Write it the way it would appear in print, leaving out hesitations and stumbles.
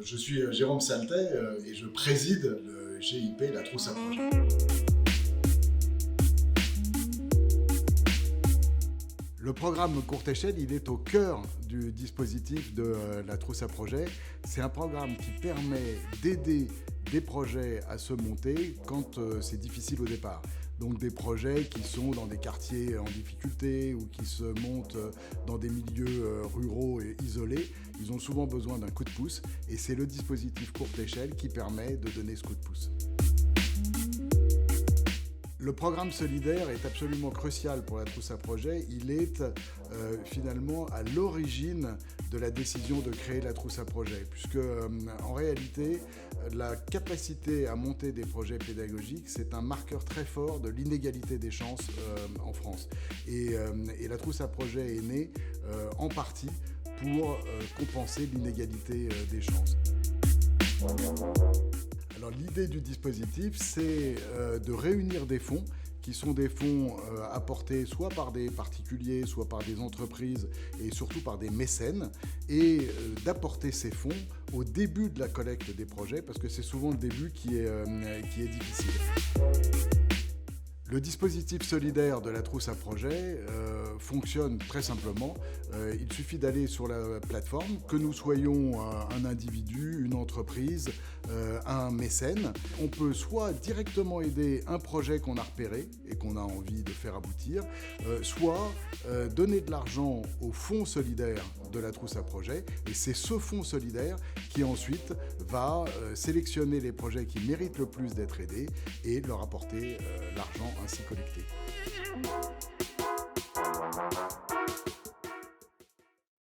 Je suis Jérôme Saltet et je préside le GIP La Trousse à Projet. Le programme Courte Échelle, il est au cœur du dispositif de La Trousse à Projet. C'est un programme qui permet d'aider des projets à se monter quand c'est difficile au départ. Donc des projets qui sont dans des quartiers en difficulté ou qui se montent dans des milieux ruraux et isolés, ils ont souvent besoin d'un coup de pouce et c'est le dispositif Courte Échelle qui permet de donner ce coup de pouce. Le programme solidaire est absolument crucial pour La Trousse à Projet. Il est finalement à l'origine de la décision de créer La Trousse à Projet, puisque en réalité, la capacité à monter des projets pédagogiques, c'est un marqueur très fort de l'inégalité des chances en France. Et La Trousse à Projet est née en partie pour compenser l'inégalité des chances. Alors l'idée du dispositif, c'est de réunir des fonds qui sont des fonds apportés soit par des particuliers, soit par des entreprises et surtout par des mécènes, et d'apporter ces fonds au début de la collecte des projets, parce que c'est souvent le début qui est difficile. Le dispositif solidaire de La Trousse à Projet fonctionne très simplement. Il suffit d'aller sur la plateforme, que nous soyons un individu, une entreprise, un mécène. On peut soit directement aider un projet qu'on a repéré et qu'on a envie de faire aboutir, soit donner de l'argent au fonds solidaire de La Trousse à Projet. Et c'est ce fonds solidaire qui ensuite va sélectionner les projets qui méritent le plus d'être aidés et leur apporter l'argent ainsi collecté.